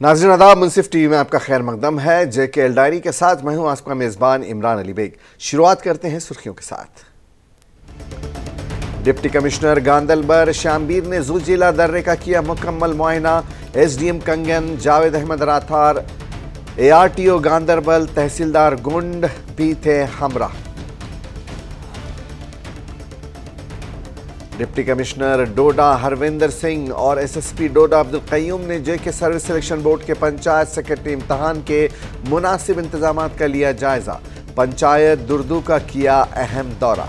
नाज़रीन आदाब, मुंसिफ टीवी में आपका खैर मकदम है। JKL डायरी के साथ मैं हूं आपका मेज़बान इमरान अली बेग। शुरुआत करते हैं सुर्खियों के साथ। डिप्टी कमिश्नर गांदरबल शामबीर ने ज़ूजिला दर्रे का किया मुकम्मल मुआयना। SDM कंगन, जावेद अहमद राथार, ARTO गांदरबल, तहसीलदार गुंड भी थे हमरा। डिप्टी कमिश्नर डोडा हरविंदर सिंह और SSP डोडा अब्दुल कय्यूम ने JK सर्विस सिलेक्शन बोर्ड के पंचायत सेक्रेटरी इम्तहान के मुनासिब इंतजामात का लिया जायजा। पंचायत दुर्दू का किया अहम दौरा।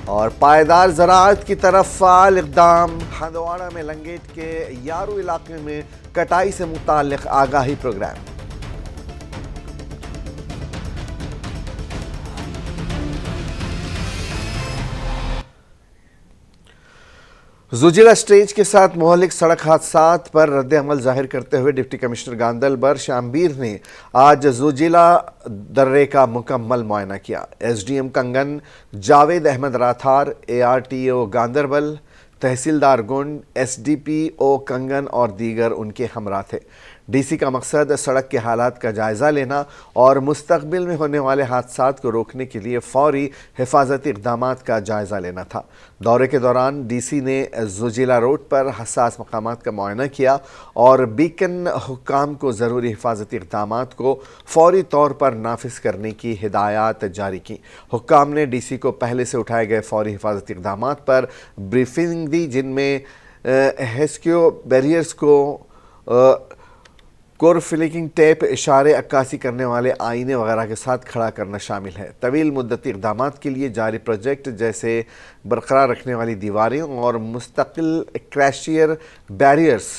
और पायदार ज़राअत की तरफ फ़ाल इक़दाम। हंदवाड़ा में लंगेट के यारू इलाके में कटाई से मुताल्लिक़ आगाही प्रोग्राम। ज़ूजिला स्टेज के साथ मोहलिक सड़क हादसात पर रद्द अमल जाहिर करते हुए डिप्टी कमिश्नर गांदरबल शामबीर ने आज ज़ूजिला दर्रे का मुकम्मल मुआयना किया। SDM कंगन, जावेद अहमद राथार, ARTO गांदरबल, तहसीलदार गुंड, SDPO कंगन और दीगर उनके हमरा थे। DC का मकसद सड़क के हालात का जायज़ा लेना और मुस्तक़बिल में होने वाले हादसात को रोकने के लिए फ़ौरी हिफाजती इक़दामात का जायज़ा लेना था। दौरे के दौरान DC ने ज़ूजिला रोड पर हसास मकामात का मुआयना किया और बीकन हुक्काम को ज़रूरी हिफाजती इक़दामात को फ़ौरी तौर पर नाफिज करने की हिदायत जारी की। हुक्काम ने DC को पहले से उठाए गए फ़ौरी हिफाजती इक़दामात पर ब्रीफिंग दी, जिनमें हेस्क्यू बैरियर्स को कोरफिलिकिंग टेप, इशारे अक्कासी करने वाले आईने वगैरह के साथ खड़ा करना शामिल है। तवील मुद्दती इक़दामात के लिए जारी प्रोजेक्ट जैसे बरकरार रखने वाली दीवारें और मुस्तकिल क्रैशियर बैरियर्स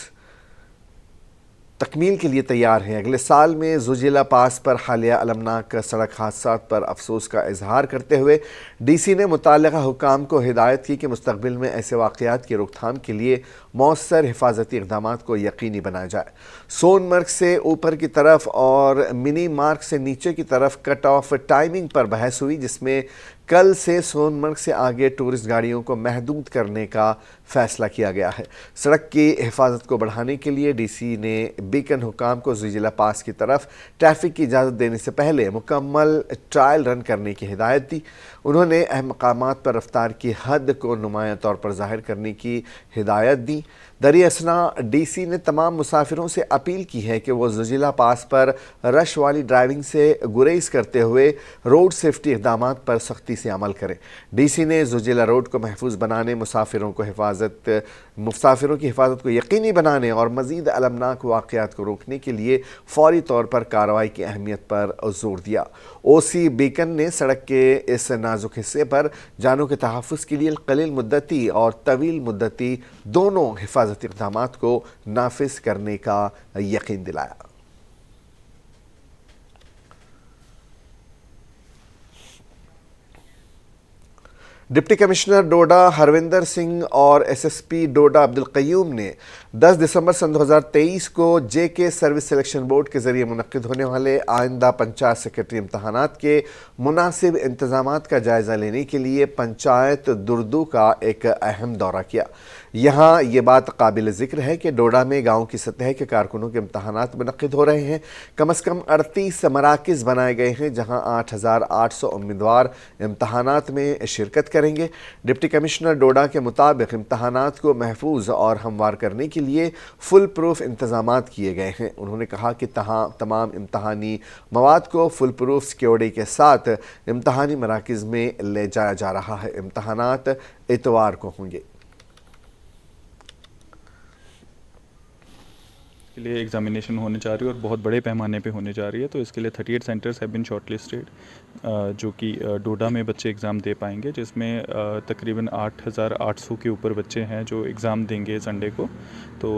तकमील के लिए तैयार हैं। अगले साल में ज़ूजिला पास पर हालिया अलमनाक सड़क हादसात पर अफसोस का इजहार करते हुए DC ने मुताल्लिक़ा हुक्काम को हिदायत की कि मुस्तक़बिल में ऐसे वाक़यात की रोकथाम के लिए मौसर हिफाजती इक़दामात को यकीनी बनाया जाए। सोनमर्ग से ऊपर की तरफ और मिनी मार्ग से नीचे की तरफ कट ऑफ टाइमिंग पर बहस हुई, जिसमें कल से सोनमर्ग से आगे टूरिस्ट गाड़ियों को महदूद करने का फैसला किया गया है। सड़क की हिफाजत को बढ़ाने के लिए DC ने बीकन हुकाम को ज़ूजिला पास की तरफ ट्रैफिक की इजाज़त देने से पहले मुकम्मल ट्रायल रन करने की हिदायत दी। उन्होंने अहम मकामात पर रफ्तार की हद को नुमायां तौर पर ज़ाहिर करने की हिदायत दी। दरी असना DC ने तमाम मुसाफिरों से अपील की है कि वो ज़ूजिला पास पर रश वाली ड्राइविंग से गुरेज करते हुए रोड सेफ्टी इक़दामात पर सख्ती से अमल करें। DC ने ज़ूजिला रोड को महफूज बनाने, मुसाफिरों की हिफाजत को यकीनी बनाने और मज़ीद अलमनाक वाक़यात को रोकने के लिए फ़ौरी तौर पर कार्रवाई की अहमियत पर ज़ोर दिया। OC बीकन ने सड़क के इस नाजुक हिस्से पर जानों के तहफ़्फ़ुज़ के लिए क़लील मुद्दती और तवील मुद्दती दोनों हिफाजती इक़दामात को नाफिज करने का यकीन दिलाया। डिप्टी कमिश्नर डोडा हरविंदर सिंह और SSP डोडा अब्दुल कय्यूम ने 10 दिसंबर सन 2023 को JK सर्विस सिलेक्शन बोर्ड के ज़रिए मुनक़्क़िद होने वाले आइंदा पंचायत सेक्रेटरी इम्तहानात के मुनासिब इंतज़ामात का जायज़ा लेने के लिए पंचायत दुर्दू का एक अहम दौरा किया। यहाँ ये बात काबिल ज़िक्र है कि डोडा में गाँव की सतह के कारकुनों के इम्तहानात मुनक़्क़िद हो रहे हैं। कम अज़ कम 38 मराकिज़ बनाए गए हैं, जहाँ 8,800 उम्मीदवार इम्तहानात में शिरकत करेंगे। डिप्टी कमिश्नर डोडा के मुताबिक इम्तहानात को महफूज और हमवार करने के लिए फुल प्रूफ इंतज़ामात किए गए हैं। उन्होंने कहा कि तमाम इम्तहानी मवाद को फुल प्रूफ सिक्योरिटी के साथ इम्तहानी मराकिज़ में ले जाया जा रहा है। इम्तहानात इतवार को होंगे। के लिए एग्जामिनेशन होने जा रही है और बहुत बड़े पैमाने पे होने जा रही है। तो इसके लिए 38 सेंटर्स हैव बीन शॉर्टलिस्टेड, जो कि डोडा में बच्चे एग्ज़ाम दे पाएंगे, जिसमें तकरीबन 8,800 के ऊपर बच्चे हैं जो एग्ज़ाम देंगे संडे को। तो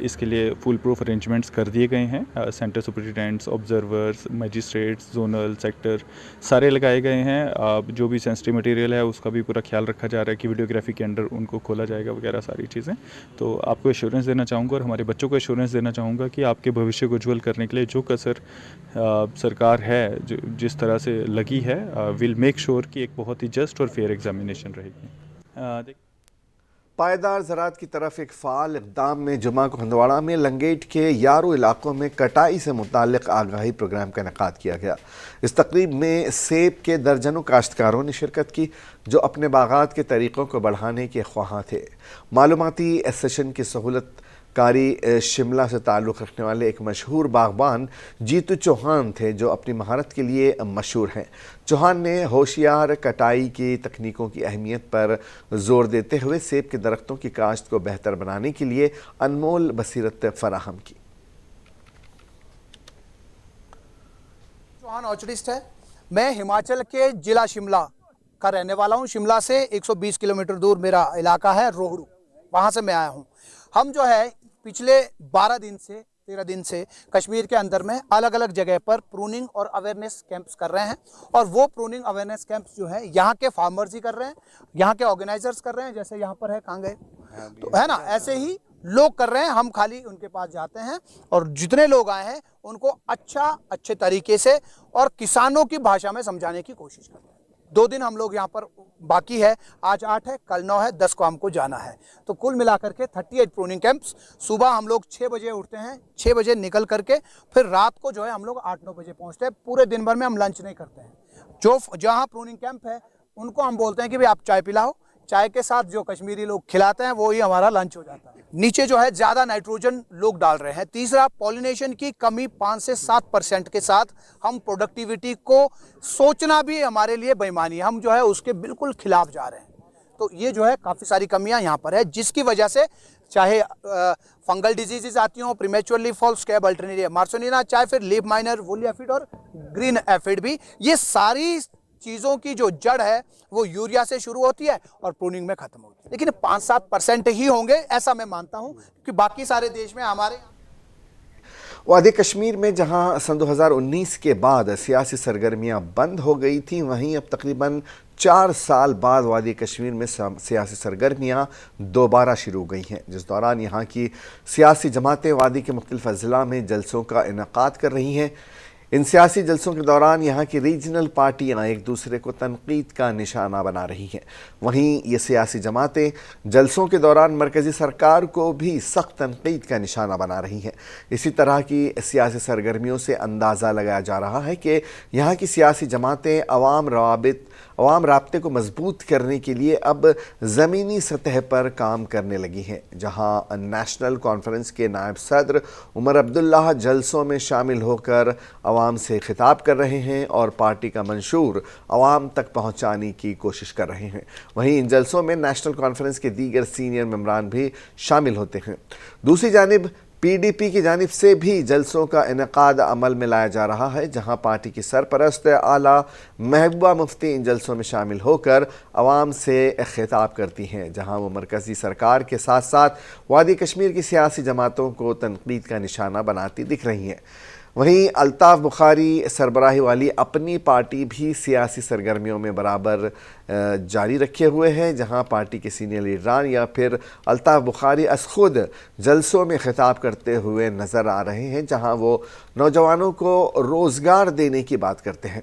इसके लिए फुल प्रूफ अरेंजमेंट्स कर दिए गए हैं। Centre superintendents, observers, magistrates, zonal sector सारे लगाए गए हैं। जो भी सेंसिटिव मटेरियल है उसका भी पूरा ख्याल रखा जा रहा है कि वीडियोग्राफी के अंडर उनको खोला जाएगा वगैरह सारी चीज़ें। तो आपको एश्योरेंस देना चाहूँगा और हमारे बच्चों को एश्योरेंस देना चाहूँगा कि आपके भविष्य को उज्ज्वल करने के लिए जो कसर सरकार है जिस तरह से लगी है, विल मेक श्योर कि एक बहुत ही जस्ट और फेयर एग्जामिनेशन रहेगी। پائیدار زراعت کی طرف ایک فعال اقدام میں جمعہ کو ہندواڑہ میں لنگیٹ کے یارو علاقوں میں کٹائی سے متعلق آگاہی پروگرام کا انعقاد کیا گیا۔ اس تقریب میں سیب کے درجنوں کاشتکاروں نے شرکت کی جو اپنے باغات کے طریقوں کو بڑھانے کے خواہاں تھے۔ معلوماتی سیشن کی سہولت کاری شملہ سے تعلق رکھنے والے ایک مشہور باغبان جیتو چوہان تھے جو اپنی مہارت کے لیے مشہور ہیں۔ چوہان نے ہوشیار کٹائی کی تکنیکوں کی اہمیت پر زور دیتے ہوئے سیب کے درختوں کی کاشت کو بہتر بنانے کے لیے انمول بصیرت فراہم کی۔ چوہان آرچرڈسٹ ہے۔ میں ہماچل کے ضلع شملہ کا رہنے والا ہوں۔ شملہ سے 120 کلومیٹر دور میرا علاقہ ہے روہڑو، وہاں سے میں آیا ہوں۔ ہم جو ہے پچھلے 13 دن سے کشمیر کے اندر میں الگ الگ جگہ پر پروننگ اور اویئرنیس کیمپس کر رہے ہیں، اور وہ پروننگ اویئرنیس کیمپس جو ہے یہاں کے فارمرز ہی کر رہے ہیں، یہاں کے آرگنائزرز کر رہے ہیں، جیسے یہاں پر ہے کہاں گئے تو ہے نا، ایسے ہی لوگ کر رہے ہیں۔ ہم خالی ان کے پاس جاتے ہیں اور جتنے لوگ آئے ہیں ان کو اچھے طریقے سے اور کسانوں کی بھاشا میں سمجھانے کی کوشش کرتے ہیں۔ 2 دن ہم لوگ یہاں پر باقی ہے، آج 8 ہے، کل 9 ہے، 10 کو ہم کو جانا ہے۔ تو کل ملا کر کے 38 پروننگ کیمپس۔ صبح ہم لوگ 6 بجے اٹھتے ہیں، 6 بجے نکل کر کے پھر رات کو جو ہے ہم لوگ 8-9 بجے پہنچتے ہیں۔ پورے دن بھر میں ہم لنچ نہیں کرتے ہیں۔ جہاں پروننگ کیمپ ہے ان کو ہم بولتے ہیں کہ آپ چائے پلاؤ، چائے کے ساتھ جو کشمیری لوگ کھلاتے ہیں وہی ہمارا لنچ ہو جاتا ہے۔ نیچے جو ہے زیادہ نائٹروجن لوگ ڈال رہے ہیں۔ تیسرا، پولینیشن کی کمی 5 سے 7% کے ساتھ ہم پروڈکٹیوٹی کو سوچنا بھی ہمارے لیے بے ایمانی ہے، ہم جو ہے اس کے بالکل خلاف جا رہے ہیں۔ تو یہ جو ہے کافی ساری کمیاں یہاں پر ہے، جس کی وجہ سے چاہے فنگل ڈیزیزز آتی ہوں، پریمیچور لیف فال، اسکیب الٹرنیریا مارسونینا، چاہے پھر لیف مائنر وولی ایفڈ اور گرین ایفڈ بھی، یہ ساری چیزوں کی جو جڑ ہے وہ یوریا سے شروع ہوتی ہے اور پروننگ میں ختم ہوتی ہے۔ لیکن 5-7% ہی ہوں گے ایسا میں مانتا ہوں، کہ باقی سارے دیش میں ہمارے وادی کشمیر میں جہاں سن 2019 کے بعد سیاسی سرگرمیاں بند ہو گئی تھیں، وہیں اب تقریباً 4 سال بعد وادی کشمیر میں سیاسی سرگرمیاں دوبارہ شروع ہو گئی ہیں، جس دوران یہاں کی سیاسی جماعتیں وادی کے مختلف اضلاع میں جلسوں کا انعقاد کر رہی ہیں۔ ان سیاسی جلسوں کے دوران یہاں کی ریجنل پارٹیاں ایک دوسرے کو تنقید کا نشانہ بنا رہی ہیں۔ وہیں یہ سیاسی جماعتیں جلسوں کے دوران مرکزی سرکار کو بھی سخت تنقید کا نشانہ بنا رہی ہیں۔ اسی طرح کی سیاسی سرگرمیوں سے اندازہ لگایا جا رہا ہے کہ یہاں کی سیاسی جماعتیں عوام رابطے کو مضبوط کرنے کے لیے اب زمینی سطح پر کام کرنے لگی ہیں، جہاں نیشنل کانفرنس کے نائب صدر عمر عبداللہ جلسوں میں شامل ہو کر عوام سے خطاب کر رہے ہیں اور پارٹی کا منشور عوام تک پہنچانے کی کوشش کر رہے ہیں۔ وہیں ان جلسوں میں نیشنل کانفرنس کے دیگر سینئر ممبران بھی شامل ہوتے ہیں۔ دوسری جانب پی ڈی پی کی جانب سے بھی جلسوں کا انعقاد عمل میں لایا جا رہا ہے، جہاں پارٹی کی سرپرست اعلیٰ محبوبہ مفتی ان جلسوں میں شامل ہو کر عوام سے خطاب کرتی ہیں، جہاں وہ مرکزی سرکار کے ساتھ ساتھ وادی کشمیر کی سیاسی جماعتوں کو تنقید کا نشانہ بناتی دکھ رہی ہیں۔ وہیں الطاف بخاری سربراہی والی اپنی پارٹی بھی سیاسی سرگرمیوں میں برابر جاری رکھے ہوئے ہیں، جہاں پارٹی کے سینئر لیڈران یا پھر الطاف بخاری از خود جلسوں میں خطاب کرتے ہوئے نظر آ رہے ہیں، جہاں وہ نوجوانوں کو روزگار دینے کی بات کرتے ہیں۔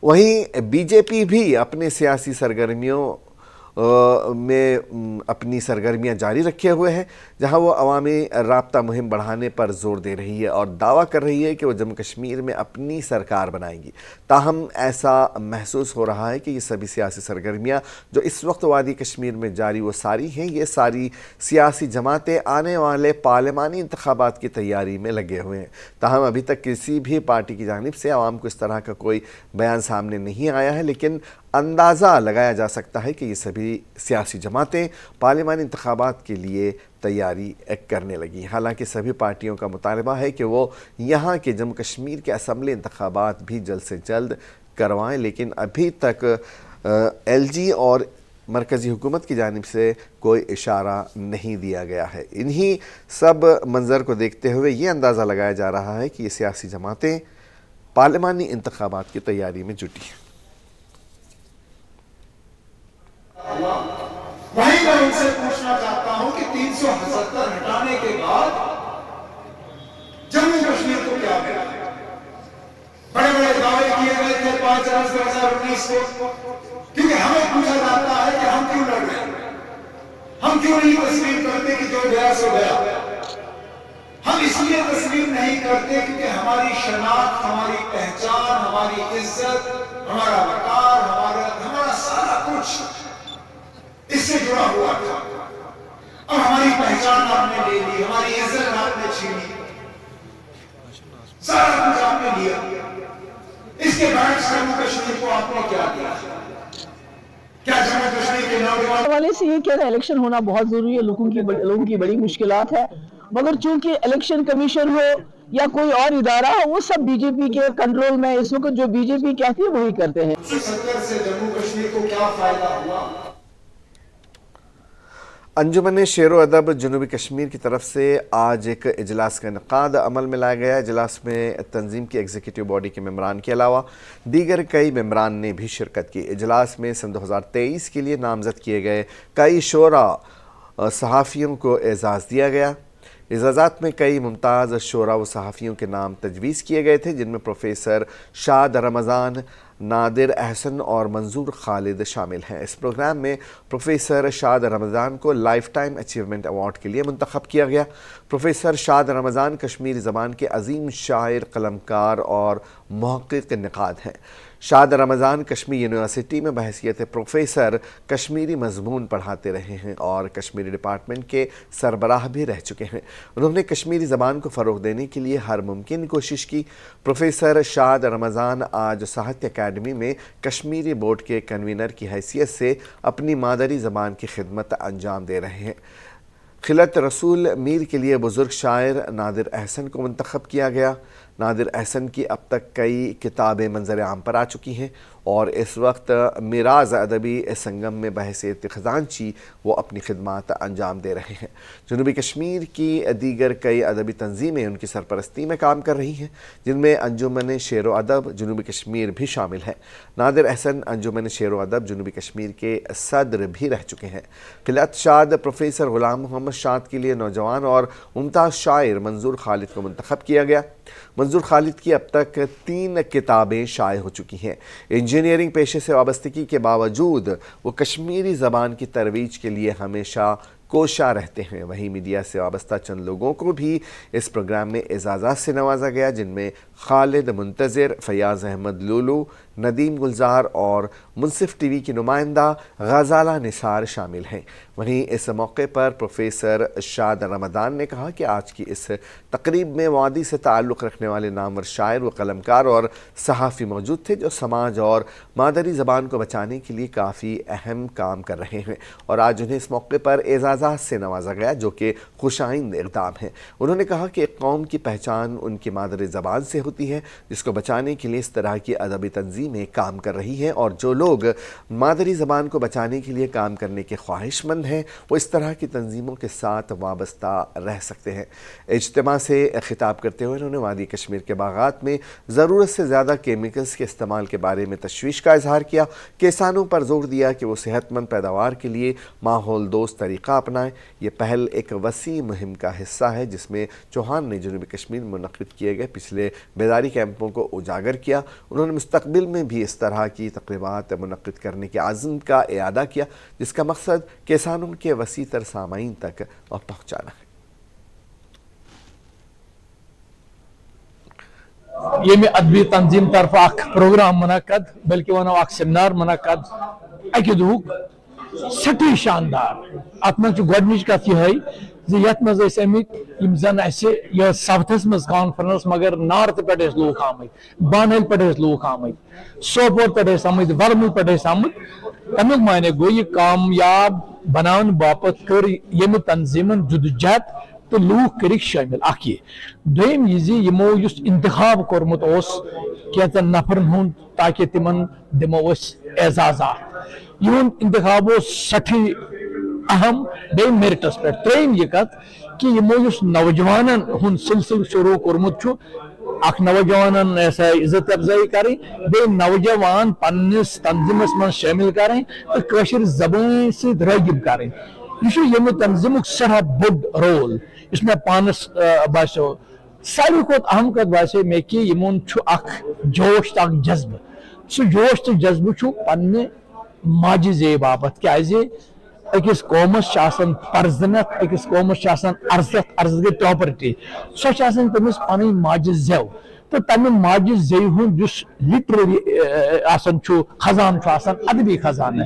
وہیں بی جے پی بھی اپنے سیاسی سرگرمیوں میں اپنی سرگرمیاں جاری رکھے ہوئے ہیں، جہاں وہ عوامی رابطہ مہم بڑھانے پر زور دے رہی ہے اور دعویٰ کر رہی ہے کہ وہ جموں کشمیر میں اپنی سرکار بنائے گی۔ تاہم ایسا محسوس ہو رہا ہے کہ یہ سبھی سیاسی سرگرمیاں جو اس وقت وادی کشمیر میں جاری وہ ساری ہیں، یہ ساری سیاسی جماعتیں آنے والے پارلیمانی انتخابات کی تیاری میں لگے ہوئے ہیں۔ تاہم ابھی تک کسی بھی پارٹی کی جانب سے عوام کو اس طرح کا کوئی بیان سامنے نہیں آیا ہے، لیکن اندازہ لگایا جا سکتا ہے کہ یہ سبھی سیاسی جماعتیں پارلیمانی انتخابات کے لیے تیاری کرنے لگی۔ حالانکہ سبھی پارٹیوں کا مطالبہ ہے کہ وہ یہاں کے جموں کشمیر کے اسمبلی انتخابات بھی جلد سے جلد کروائیں، لیکن ابھی تک ایل جی اور مرکزی حکومت کی جانب سے کوئی اشارہ نہیں دیا گیا ہے۔ انہی سب منظر کو دیکھتے ہوئے یہ اندازہ لگایا جا رہا ہے کہ یہ سیاسی جماعتیں پارلیمانی انتخابات کی تیاری میں جٹی ہیں۔ وہیں میں ان سے پوچھنا چاہتا ہوں کہ 377 ہٹانے کے بعد جموں کشمیر کو کیا ملا؟ بڑے بڑے دعوے کیے گئے تھے 5 اگست 2019 کو، کیونکہ ہمیں پوچھا جاتا ہے کہ ہم کیوں لڑ رہے ہیں۔ हम क्यों नहीं तस्लीम करते कि जो गया सो गया? हम इसलिए तस्लीम नहीं करते क्योंकि हमारी शनाख्त, हमारी पहचान, हमारी इज्जत, हमारा वकार, हमारा सारा कुछ इससे जुड़ा हुआ था। अब हमारी पहचान आपने ले ली, हमारी इज्जत आपने छीनी, सारा कुछ आपने लिया। इसके बाद जम्मू कश्मीर को आपने क्या दिया? क्या जम्मू कश्मीर के नौजवान वाले से ये कहना इलेक्शन होना बहुत जरूरी है, लोगों की बड़ी मुश्किलात है, मगर चूंकि इलेक्शन कमीशन हो या कोई और इदारा हो, वो सब बीजेपी के कंट्रोल में, इस वक्त जो बीजेपी कहती है वही करते हैं। 70 से जम्मू कश्मीर को क्या फायदा हुआ? अंजुमन शेर व अदब जनूबी कश्मीर की तरफ से आज एक इजलास का इनकाद अमल में लाया गया। इजलास में तंजीम की एग्जीक्यूटिव बॉडी के मेम्बरान के अलावा दीगर कई मेम्बरान ने भी शिरकत की। इजलास में सन 2023 के लिए नामजद किए गए कई शोरा सहाफ़ियों को एजाज़ दिया गया। एजाज़ात में कई मुमताज़ शोरा व सहाफ़ियों के नाम तजवीज़ किए गए थे, जिनमें प्रोफेसर शाद रमज़ान, नादिर अहसन और मंजूर खालिद शामिल हैं। इस प्रोग्राम में प्रोफेसर शाद रमज़ान को लाइफ टाइम अचीवमेंट अवार्ड के लिए मुंतखब किया गया। प्रोफेसर शाद रमज़ान कश्मीरी ज़बान के अजीम शायर, कलमकार और मुहक़्क़िक़ निक़ाद हैं। शाद रमज़ान कश्मीर यूनिवर्सिटी में बहसियत प्रोफेसर कश्मीरी मज़मून पढ़ाते रहे हैं और कश्मीरी डिपार्टमेंट के सरबराह भी रह चुके हैं। उन्होंने कश्मीरी ज़बान को फ़रोग़ देने के लिए हर मुमकिन कोशिश की। प्रोफेसर शाद रमज़ान आज साहित्य अकादमी में कश्मीरी बोर्ड के कन्वीनर की हैसियत से अपनी मादरी ज़बान की खिदमत अंजाम दे रहे हैं। खिलत रसूल मीर के लिए बुज़ुर्ग शायर नादिर अहसन को मुंतखब किया गया। नादिर अहसन की अब तक कई किताबें मंजर आम पर आ चुकी हैं और इस वक्त मिराज अदबी संगम में बहसियत खजानची वो अपनी खिदमत अंजाम दे रहे हैं। जनूबी कश्मीर की दीगर कई अदबी तंजीमें उनकी सरपरस्ती में काम कर रही हैं, जिनमें अंजुमन शेर व अदब जनूबी कश्मीर भी शामिल है। नादिर अहसन अंजुमन शेर व अदब जनूबी कश्मीर के सदर भी रह चुके हैं। खिलत शाद प्रोफेसर ग़ुलाम मोहम्मद शाद के लिए नौजवान और मुमताज़ शायर मंजूर खालिद को मुंतखब किया गया। मंजूर खालिद की अब तक 3 किताबें शाये हो चुकी हैं। इंजीनियरिंग पेशे से वाबस्तगी के बावजूद वो कश्मीरी ज़बान की तरवीज के लिए हमेशा कोशा रहते हैं। वहीं मीडिया से वाबस्ता चंद लोगों को भी इस प्रोग्राम में एजाज़ात से नवाजा गया, जिनमें खालिद मुंतज़िर, फयाज़ अहमद लूलू, नदीम गुलजार और मुनसिफ टीवी की नुमाइंदा गज़ाला निसार शामिल हैं। वहीं इस मौके पर प्रोफेसर शाद रमज़ान ने कहा कि आज की इस तकरीब में वादी से ताल्लुक़ रखने वाले नामवर शायर व कलमकार और सहाफ़ी मौजूद थे, जो समाज और मादरी ज़बान को बचाने के लिए काफ़ी अहम काम कर रहे हैं और आज उन्हें इस मौके पर एजाज़ात से नवाजा गया, जो कि खुशाइंद इक़दाम है। उन्होंने कहा कि एक कौम की पहचान उनकी मादरी ज़बान से होती है, जिसको बचाने के लिए इस तरह की अदबी तंजीमें काम कर रही हैं और जो लोग मादरी ज़बान को बचाने के लिए काम करने के ख्वाहिशमंद हैं, वो इस तरह की तंजीमों के साथ वाबस्ता रह सकते हैं। इज्तिमा से खिताब करते हुए उन्होंने वादी कश्मीर के बागात में ज़रूरत से ज़्यादा केमिकल्स के इस्तेमाल के बारे में तशवीश का इजहार किया। किसानों पर जोर दिया कि वो सेहतमंद पैदावार के लिए माहौल दोस्त तरीक़ा अपनाएं। ये पहल एक वसी मुहिम का हिस्सा है, जिसमें चौहान ने जनूबी कश्मीर में मुनक़िद किए गए पिछले बेदारी कैंपों को उजागर किया। उन्होंने मुस्तक़बिल में भी इस तरह की तक़रीबात मुनक़िद करने के आज़म का इआदा किया, जिसका मकसद किसानों के वसी तर सामाईन तक पहुँचाना है। ये अदबी तंजीम तरफ प्रोग्राम मुनक़द, बल्कि वनो सेमिनार मुनक़द अकि दुहुक सटी शानदार। अत मज गोडनिच कथ ये यथ मज अमिक जन यह सब्थस मज कॉन्फ्रेंस, मगर नार्थ पे लूक आमत, बानल पे लूक आमत, सोपोर पे आमत, वर्मल पे आमत। तमिक माने गो ये कामयाब बनाने बापत कर यम तंजीमन जुदजहद तो लूक कर शामिल अख दोम यमो इंतखाब कोर्मुत कैचन नफरन हुंद, ताकि तिमन दिमो एजाजात। यून इंतखाब सठी अहम बे मेरिटस पे। त्रेम यह कत कि यमो नौजवान हुंद सिलसिल शुरू कोर्मुत अख नौजवान ऐसा इज्जत अफजाई करें, बे नौजवान पन्निस तंजीमस मन शामिल करें तो कशिर ज़बान से रागिब करें। यह यम तंजीमुक सड़ा बोड रोल इसमें पानस बासो। सारी खोत अहम कत बासे मे कि यमन जोश तो जज्ब, सह जोश तो जज्ब पन्ने माजि जे बाबत क्या अकिस कौमस परजनत अकिस कौमस अर्जत अर्जत गई प्रॉपर्टी सो तमिस पन माज जेव तो तमें माज जे हुंद लिटरेरी खजान अदबी खजान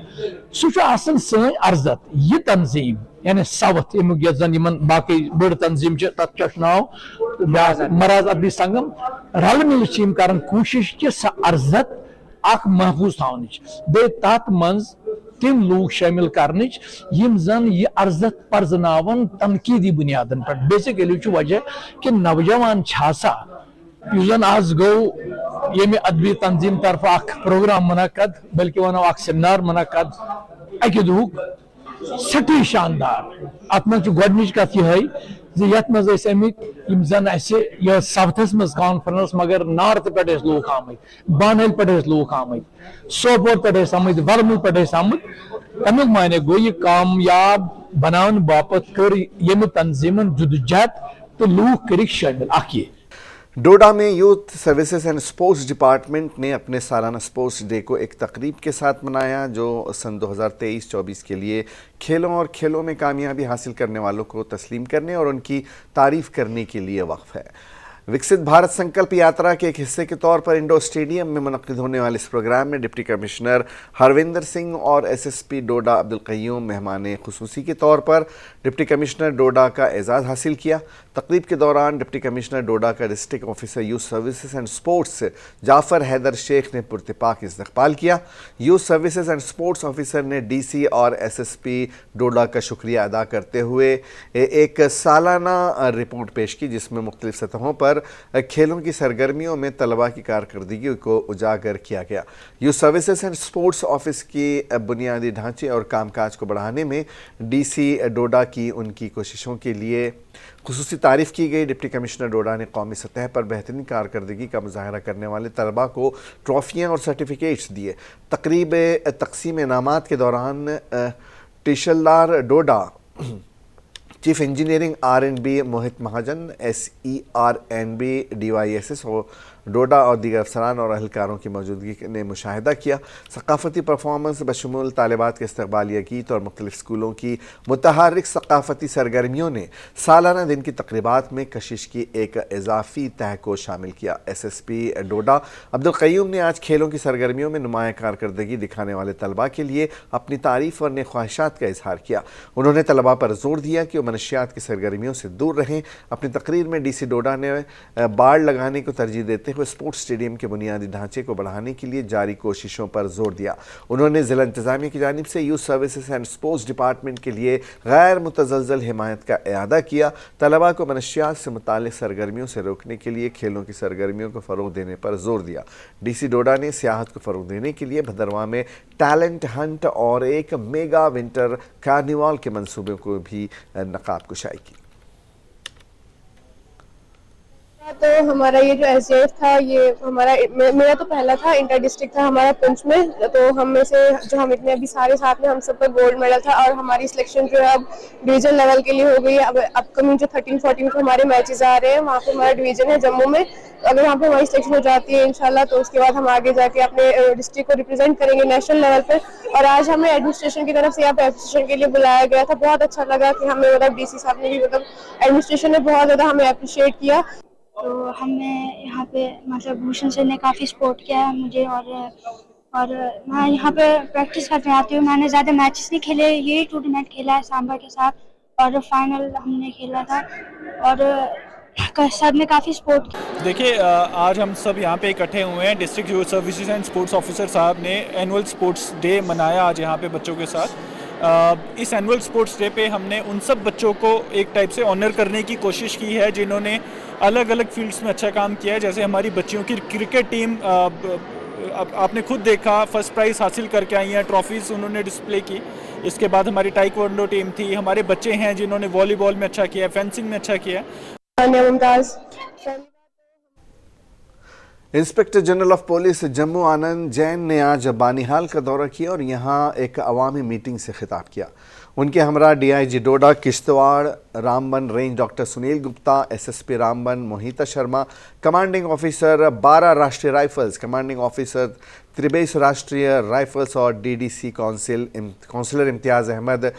सह सन अर्जत यह तंजीम यानी साउथ यमुक जन बाकी बड़ तंजीम तथ नाव मराज अदबी संगम रल मिल कर कोशिश कि सह अर्जत अख महफूज थवन बे तथ मज तिम लोग शामिल करने यम जन यह अर्जत परजनावन तनकीदी बुनियादन पर बेसिकली वजह कि नौजवान छासा जन आज गो ये अदबी तंजीम तरफ अख प्रोग्राम मुनक़द बल्कि वनो अख सेमिनार मुनक़द अकि दुहुक सटी शानदार अत मज गोडनिच कथ यह यथ मज अमिक जन यह सवथस मज कॉन्फ्रेंस मगर नार्थ पे लूक आमत बानल पे लूक आमत सोपोर पे आमत वर्मल पे आमत अमुक माने गो यह कामयाब बनाने बापत कर यम तंजीमन जुदोजहद तो लूक कर शामिल अख ये डोडा में youth services and sports department ने अपने सालाना स्पोर्ट्स डे को एक तकरीब के साथ मनाया जो सन 2023-24 के लिए खेलों और खेलों में कामयाबी हासिल करने वालों को तस्लीम करने और उनकी तारीफ करने के लिए वक्फ है। विकसित भारत संकल्प यात्रा के एक हिस्से के तौर पर इंडोर स्टेडियम में मुनक़्क़िद होने वाले इस प्रोग्राम में डिप्टी कमिश्नर हरविंदर सिंह और एसएसपी डोडा अब्दुल क़य्यूम मेहमान खुसूसी के तौर पर डिप्टी कमिश्नर डोडा का एजाज़ हासिल किया। तकरीब के दौरान डिप्टी कमिश्नर डोडा का district officer youth services and sports Jafar Haider Sheikh ने पुरतिपाक इस्तक़बाल किया। Youth services and sports officer ने डीसी और एसएसपी डोडा का शुक्रिया अदा करते हुए एक सालाना रिपोर्ट पेश की जिसमें मुख्तलिफ सतहों पर खेलों की सरगर्मियों में तलबा की कारकर्दगी को उजागर किया गया। Youth services and sports office की बुनियादी ढांचे और कामकाज को बढ़ाने में डीसी डोडा की उनकी कोशिशों के लिए खुसूसी तारीफ़ की गई। डिप्टी कमिश्नर डोडा ने कौमी सतह पर बेहतरीन कारकर्दगी का मुजाहरा करने वाले तलबा को ट्रॉफियाँ और सर्टिफिकेट्स दिए। तकरीब तकसीम इनामात के दौरान टिशलदार डोडा चीफ इंजीनियरिंग R&B मोहित महाजन SERNB DYSS और डोडा और दीगर अफसरान और अहलकारों की मौजूदगी ने मुशाहिदा किया। सकाफ़ती परफॉर्मेंस बशमूल तालिबात के इस्तक़बालिया गीत और मुख्तलिफ स्कूलों की मुतहर्रिक सकाफ़ती सरगर्मियों ने सालाना दिन की तक़रीबात में कशिश की एक इजाफ़ी तह को शामिल किया। SSP डोडा अब्दुल क़य्यूम ने आज खेलों की सरगर्मियों में नुमायाँ कारकर्दगी दिखाने वाले तलबा के लिए अपनी तारीफ़ और नेक ख्वाहिशात का इजहार किया। उन्होंने तलबा पर जोर दिया कि वो मनशियात की सरगर्मियों से दूर रहें। अपनी तकरीर में DC डोडा ने बाड़ लगाने को तरजीह देते हुए स्पोर्ट्स स्टेडियम के बुनियादी ढांचे को बढ़ाने के लिए जारी कोशिशों पर जोर दिया। उन्होंने ज़िला इंतज़ामिया की जानिब से youth services and sports department के लिए गैर मुतज़लज़ल हिमायत का इआदा किया। तलबा को मनशियात से मुताल्लिक़ सरगर्मियों से रोकने के लिए खेलों की सरगर्मियों को फ़रोग़ देने पर जोर दिया। DC डोडा ने सियाहत को फ़रोग़ देने के लिए भदरवा में टैलेंट हंट और एक मेगा विंटर कार्निवाल के मंसूबे को भी नकाब कुशाई की। तो हमारा ये जो SJF था ये हमारा मेरा तो पहला था, इंटर डिस्ट्रिक्ट था हमारा पुंछ में। तो हम में से जो हम इतने अभी सारे साथ में हम सब पर गोल्ड मेडल था और हमारी सिलेक्शन जो है अब डिवीजन लेवल के लिए हो गई है। अब अपकमिंग जो 13-14 को हमारे मैचेस आ रहे हैं वहाँ पे हमारा डिवीजन है जम्मू में। अगर वहाँ पे हमारी सिलेक्शन हो जाती है इंशाल्लाह तो उसके बाद हम आगे जाके अपने डिस्ट्रिक्ट को रिप्रेजेंट करेंगे नेशनल लेवल पे। और आज हमें एडमिनिस्ट्रेशन की तरफ से यहाँ पे एप्रिसिएशन के लिए बुलाया गया था। बहुत अच्छा लगा कि हमें मतलब DC साहब ने भी मतलब एडमिनिस्ट्रेशन ने बहुत ज़्यादा हमें अप्रिशिएट किया। तो हमने यहाँ पे मतलब भूषण सर ने काफ़ी सपोर्ट किया है मुझे और मैं यहाँ पे प्रैक्टिस करने आती हूँ। मैंने ज़्यादा मैचेस नहीं खेले, यही टूर्नामेंट खेला है सांबा के साथ और फाइनल हमने खेला था और सर ने काफ़ी सपोर्ट किया। देखिए आज हम सब यहाँ पे इकट्ठे हुए हैं। District youth services and sports officer साहब ने एनुअल स्पोर्ट्स डे मनाया आज यहाँ पे बच्चों के साथ। इस एनुअल स्पोर्ट्स डे पे हमने उन सब बच्चों को एक टाइप से ऑनर करने की कोशिश की है जिन्होंने अलग अलग फील्ड्स में अच्छा काम किया है। जैसे हमारी बच्चियों की क्रिकेट टीम आपने खुद देखा फर्स्ट प्राइज़ हासिल करके आई हैं, ट्रॉफीज़ उन्होंने डिस्प्ले की। इसके बाद हमारी टाइक्वांडो टीम थी, हमारे बच्चे हैं जिन्होंने वॉलीबॉल में अच्छा किया, फेंसिंग में अच्छा किया। Inspector general of police Jammu Anand Jain ने आज बानिहाल का दौरा किया और यहां एक अवामी मीटिंग से खिताब किया। उनके हमरा DIG Doda Kishtwar Ramban range doctor Sunil Gupta, SSP Ramban Mohita Sharma, commanding officer 12 Rashtriya rifles, commanding officer त्रिबेस राष्ट्रीय राइफल्स और DDC काउंसिलर इम्तियाज़ अहमद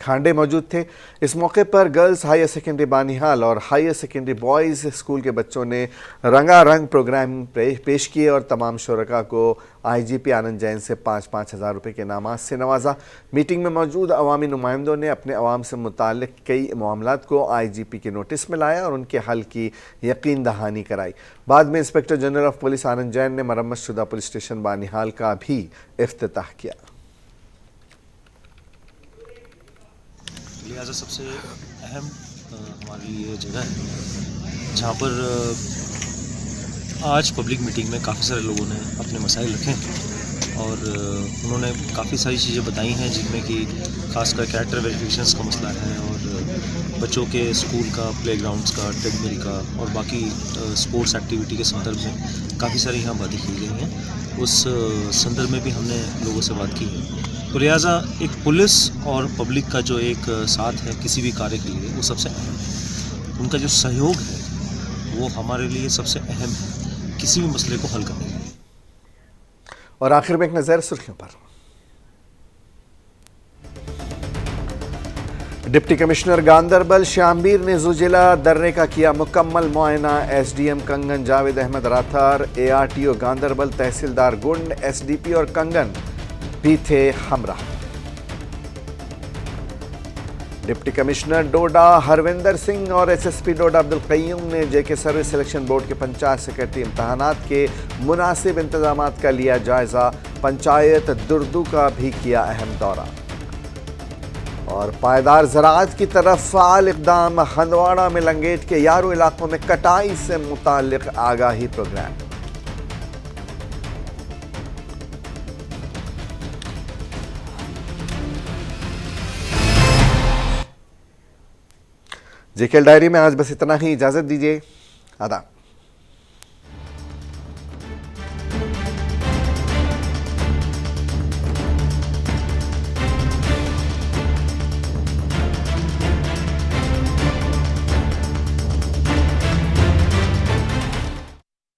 खांडे मौजूद थे। इस मौके पर गर्ल्स हायर सेकेंडरी बानिहाल और हायर सेकेंडरी बॉयज़ स्कूल के बच्चों ने रंगारंग प्रोग्राम पेश किए और तमाम शुरका को IGP आनंद जैन से 5-5 हज़ार रुपये के इनामात से नवाजा। मीटिंग में मौजूद अवामी नुमाइंदों ने अपने अवाम से मुताल्लिक़ कई मामलात को IGP के नोटिस में लाया और उनके हल की यकीन दहानी कराई। बाद में इंस्पेक्टर जनरल ऑफ पुलिस आनंद जैन ने मरम्मत शुदा पुलिस स्टेशन बानिहाल का भी इफ्तिताह किया। लिहाजा सबसे अहम हमारे लिए जगह है जहाँ पर आज पब्लिक मीटिंग में काफ़ी सारे लोगों ने अपने मसाइल रखे हैं और उन्होंने काफ़ी सारी चीज़ें बताई हैं, जिनमें कि खासकर कैरेक्टर वेरिफिकेशंस का मसला है और बच्चों के स्कूल का, प्लेग्राउंड्स का, ट्रेडमिल का और बाकी स्पोर्ट्स एक्टिविटी के संदर्भ में काफ़ी सारी यहाँ बातें की गई हैं। उस संदर्भ में भी हमने लोगों से बात की है। तो लिहाजा एक पुलिस और पब्लिक का जो एक साथ है किसी भी कार्य के लिए, वो सबसे अहम है। उनका जो सहयोग है वो हमारे लिए सबसे अहम है किसी भी मसले को हल करने के लिए। और आखिर में एक नज़र सुर्खियों पर। डिप्टी कमिश्नर गांदरबल शामबीर ने ज़ुजिला दर्रे का किया मुकम्मल मुआयना। SDM कंगन जावेद अहमद राथर, ARTO गांदरबल, तहसीलदार गुंड, SDP और कंगन भी थे हमरा। डिप्टी कमिश्नर डोडा हरविंदर सिंह और SSP डोडा अब्दुल कय्यूम ने JK सर्विस सिलेक्शन बोर्ड के पंचायत सेक्रेटरी इम्तहानात के मुनासिब इंतजामात का लिया जायजा। पंचायत दुर्दू का भी किया अहम दौरा। और पायदार ज़राअत की तरफ फ़ाल इक़दाम। हंदवाड़ा में लंगेट के यारों इलाकों में कटाई से मुताल्लिक़ आगाही प्रोग्राम। JKL डायरी में आज बस इतना ही। इजाज़त दीजिए। आदाब।